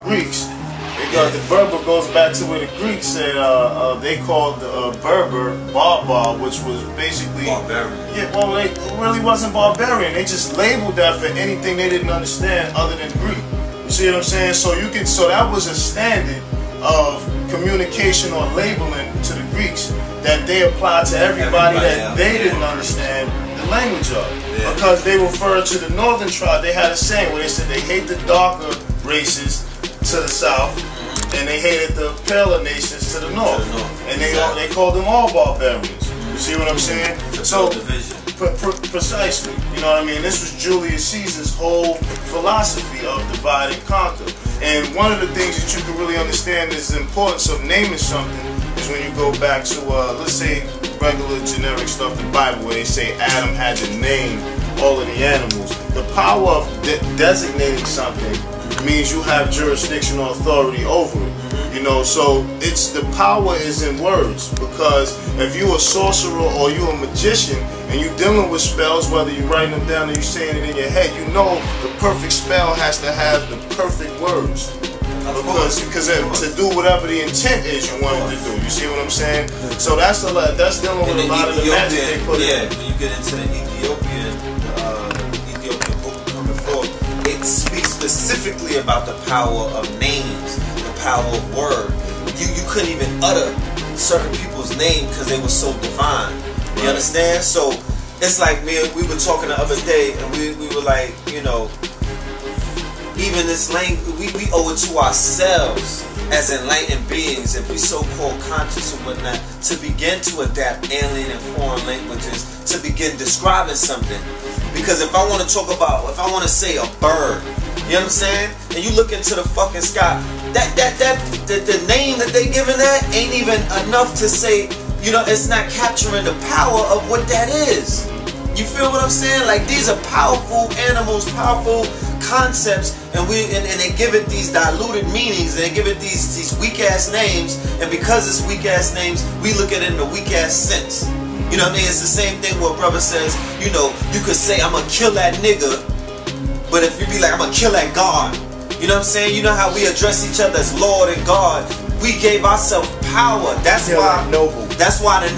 Greeks. The Berber goes back to where the Greeks said they called the Berber barbar, which was basically barbarian. Yeah, well, it really wasn't barbarian. They just labeled that for anything they didn't understand other than Greek. You see what I'm saying? So that was a standard of communication or labeling to the Greeks that they applied to everybody that they didn't understand the language of. Yeah. Because they referred to the northern tribe. They had a saying where they said they hate the darker races to the south, and they hated the paler nations to the north. And they called them all barbarians. You see what I'm saying? So precisely. You know what I mean? This was Julius Caesar's whole philosophy of divide and conquer. And one of the things that you can really understand is the importance of naming something is when you go back to, let's say, regular generic stuff, the Bible, where they say Adam had to name all of the animals. The power of designating something means you have jurisdictional authority over it. You know, so the power is in words, because if you're a sorcerer or you're a magician and you're dealing with spells, whether you're writing them down or you're saying it in your head, you know the perfect spell has to have the perfect words. Because to do whatever the intent is you want it to do. You see what I'm saying? So that's dealing with a lot of the magic they put in. Yeah, when you get into the Ethiopian book coming forth, it speaks specifically about the power of names, the power of word. You couldn't even utter certain people's name because they were so divine. You understand? So it's like we were talking the other day, and we were like, you know, even this language, we owe it to ourselves as enlightened beings, if we so-called conscious and whatnot, to begin to adapt alien and foreign languages, to begin describing something. Because if I want to talk about, if I want to say a bird, you know what I'm saying? And you look into the fucking sky, the name that they giving that ain't even enough to say, you know, it's not capturing the power of what that is. You feel what I'm saying? Like, these are powerful animals, powerful concepts, and they give it these diluted meanings, and they give it these weak ass names, and because it's weak ass names, we look at it in a weak ass sense. You know what I mean? It's the same thing where a brother says, you know, you could say I'm gonna kill that nigga, but if you be like, I'm gonna kill that God, you know what I'm saying? You know how we address each other as Lord and God. We gave ourselves power. That's why the nobles, that's why the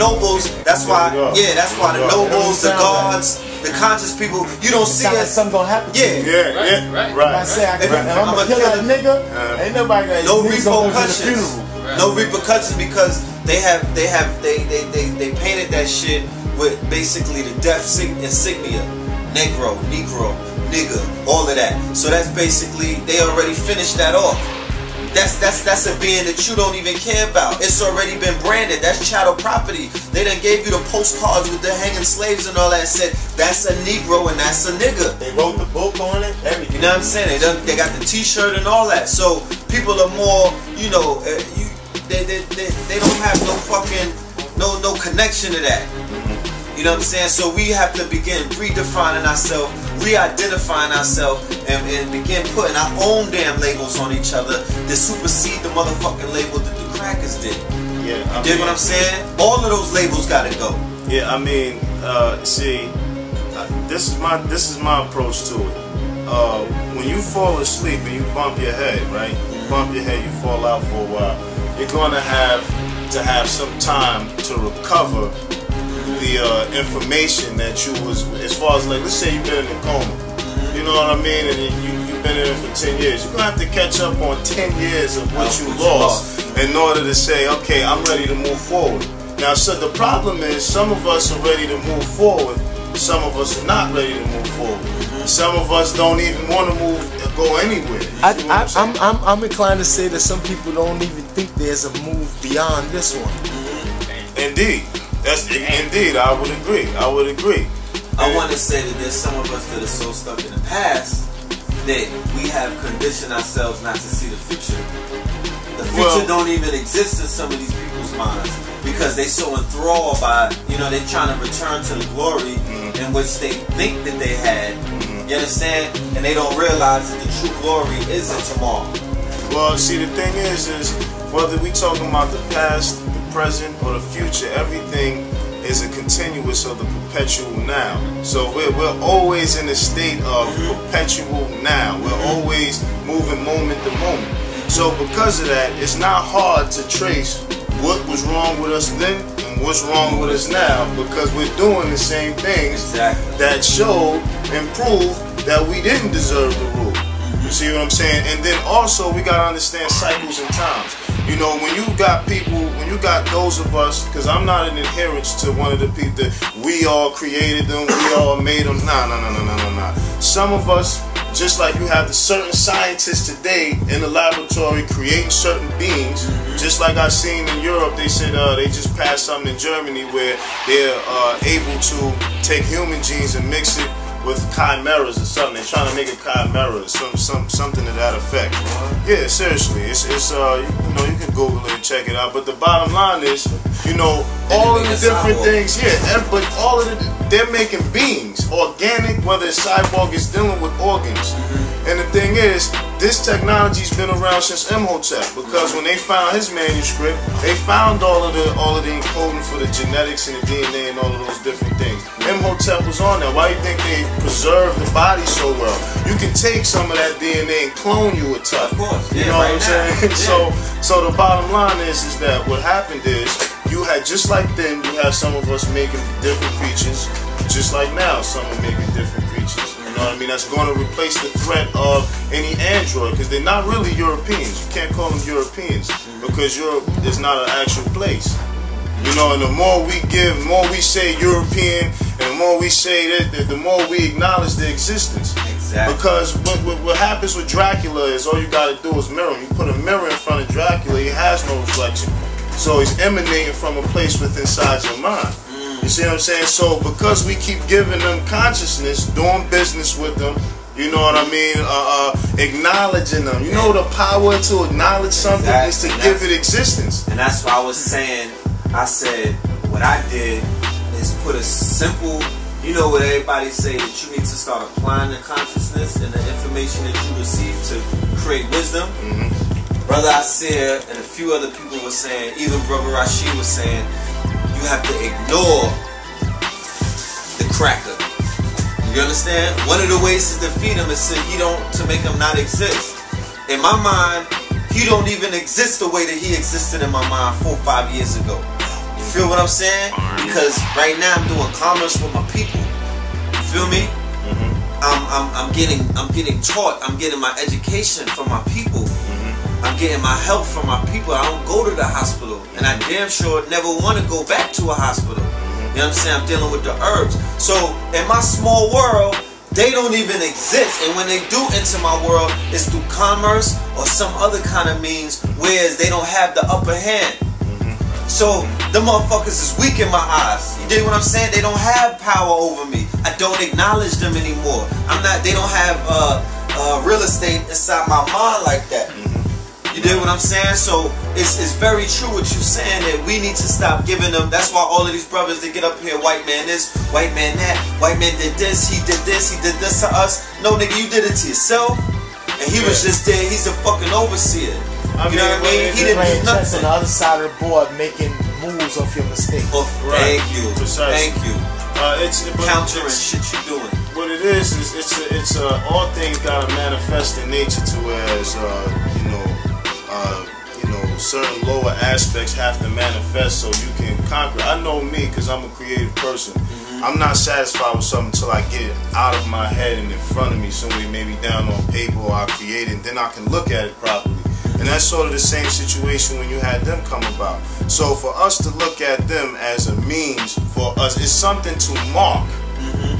nobles, the gods, the conscious people, you don't see us. Something gonna happen. Right. I say I'm gonna kill that nigga. Ain't nobody gonna. No repercussions. No repercussions, because they painted that shit with basically the death insignia, Negro, nigga, all of that. So that's basically, they already finished that off. That's a being that you don't even care about. It's already been branded. That's chattel property. They done gave you the postcards with the hanging slaves and all that. Said that's a Negro and that's a nigga. They wrote the book on it. Everything. You know what I'm saying? They got the T-shirt and all that. So people are more, you know, they don't have no fucking no connection to that. You know what I'm saying? So we have to begin redefining ourselves, re-identifying ourselves, and begin putting our own damn labels on each other that supersede the motherfucking label that the crackers did. Yeah, you dig what I'm saying? All of those labels gotta go. Yeah, I mean, see, this is my approach to it. When you fall asleep and you bump your head, right? You bump your head, you fall out for a while. You're gonna have to have some time to recover the information that you was, as far as, like, let's say you've been in a coma, you know what I mean, and you've been in it for 10 years. You're gonna have to catch up on 10 years of what you lost in order to say, okay, I'm ready to move forward. Now, so the problem is, some of us are ready to move forward, some of us are not ready to move forward. Some of us don't even want to move or go anywhere. I'm inclined to say that some people don't even think there's a move beyond this one. Indeed. Indeed, I would agree. I want to say that there's some of us that are so stuck in the past that we have conditioned ourselves not to see the future. The future don't even exist in some of these people's minds, because they so enthralled by, you know, they're trying to return to the glory in which they think that they had. You understand? And they don't realize that the true glory isn't tomorrow. Well, see, the thing is whether we talking about the past, present, or the future, everything is a continuous of the perpetual now. So we're always in a state of perpetual now. We're always moving moment to moment. So because of that, it's not hard to trace what was wrong with us then and what's wrong with us now, because we're doing the same things that showed and proved that we didn't deserve the rule. You see what I'm saying? And then also we gotta understand cycles and times. You know, when you got people, when you got those of us, because I'm not an adherence to one of the people that we all created them, we all made them. Nah. Some of us, just like you have the certain scientists today in the laboratory creating certain beings, just like I seen in Europe, they said they just passed something in Germany where they're able to take human genes and mix it with chimeras or something. They're trying to make a chimera, something to that effect. Yeah, seriously, it's you know, you can Google it and check it out. But the bottom line is, you know, all of the different things, but all of they're making beings, organic, whether it's cyborg, is dealing with organs. And the thing is, this technology's been around since Imhotep, because when they found his manuscript, they found all of the encoding for the genetics and the DNA and all of those different things. Imhotep was on there. Why do you think they preserved the body so well? You can take some of that DNA and clone you a touch. Of course, you know what I'm saying? So the bottom line is that what happened is, you had, just like then, you have some of us making different features, just like now, some are making different features. You know what I mean? That's going to replace the threat of any android, because they're not really Europeans. You can't call them Europeans, because Europe is not an actual place. You know, and the more we give, the more we say European, and the more we say that, the more we acknowledge their existence. Exactly. Because what happens with Dracula is, all you got to do is mirror him. You put a mirror in front of Dracula, he has no reflection. So he's emanating from a place within inside your mind. You see what I'm saying? So because we keep giving them consciousness, doing business with them, you know what I mean, acknowledging them. You know the power to acknowledge something is to give it existence. And that's why I was saying, I said, what I did is put a simple, you know what everybody say, that you need to start applying the consciousness and the information that you receive to create wisdom. Brother Asir and a few other people were saying, even Brother Rashid was saying, you have to ignore the cracker. You understand? One of the ways to defeat him is to make him not exist. In my mind, he don't even exist the way that he existed in my mind 4 or 5 years ago. You feel what I'm saying? Because right now I'm doing commerce with my people. You feel me? I'm getting taught. I'm getting my education from my people. I'm getting my help from my people. I don't go to the hospital, and I damn sure never want to go back to a hospital. You know what I'm saying? I'm dealing with the herbs. So in my small world, they don't even exist. And when they do enter my world, it's through commerce or some other kind of means, whereas they don't have the upper hand. So the motherfuckers is weak in my eyes. You dig what I'm saying? They don't have power over me. I don't acknowledge them anymore. They don't have real estate inside my mind like that. You dig what I'm saying? So it's very true what you're saying, that we need to stop giving them. That's why all of these brothers, they get up here, white man this, white man that, white man did this, he did this to us. No, nigga, you did it to yourself. And he was just there, he's a fucking overseer. You know what I mean? He didn't do nothing. On the other side of the board, making moves off your mistakes. Thank you. Precisely. Thank you. It's countering shit you're doing. What it is it's all things gotta manifest in nature to whereas certain lower aspects have to manifest so you can conquer. I know me, because I'm a creative person. I'm not satisfied with something until I get it out of my head and in front of me, somebody maybe down on paper, or I create it, and then I can look at it properly. And that's sort of the same situation when you had them come about. So for us to look at them as a means for us, it's something to mark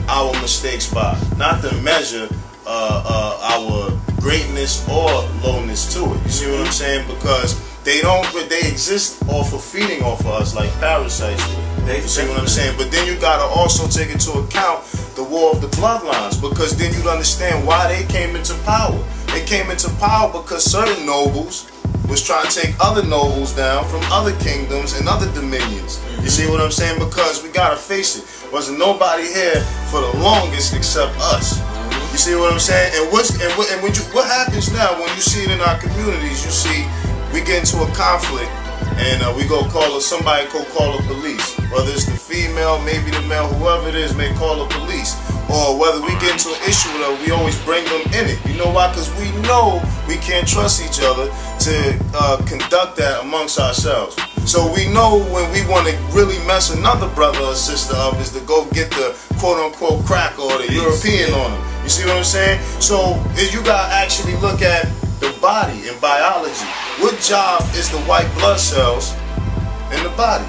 our mistakes by, not to measure our greatness or lowness to it. You see what I'm saying? Because they exist off of feeding off of us like parasites do. You see what I'm saying? But then you gotta also take into account the war of the bloodlines, because then you'd understand why they came into power. They came into power because certain nobles was trying to take other nobles down from other kingdoms and other dominions. You see what I'm saying? Because we gotta face it, wasn't nobody here for the longest except us. You see what I'm saying? And what happens now when you see it in our communities? You see, we get into a conflict, and we somebody go call the police. Whether it's the female, maybe the male, whoever it is may call the police. Or whether we get into an issue with them, we always bring them in it. You know why? Because we know we can't trust each other conduct that amongst ourselves. So we know when we want to really mess another brother or sister up is to go get the quote-unquote crack or the European on them. You see what I'm saying? So you got to actually look at the body and biology. What job is the white blood cells in the body?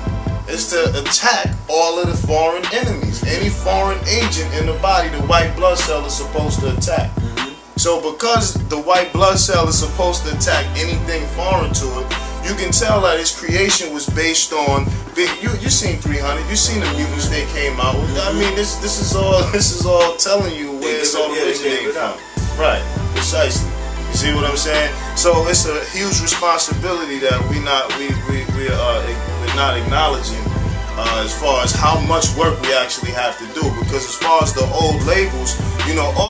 It's to attack all of the foreign enemies. Any foreign agent in the body, the white blood cell is supposed to attack. So because the white blood cell is supposed to attack anything foreign to it, you can tell that its creation was based on big. You seen 300. You seen the mutants they came out with. I mean, this is all telling you where it's all originating from. Right, precisely. You see what I'm saying? So it's a huge responsibility that we're not acknowledging as far as how much work we actually have to do. Because as far as the old labels, you know.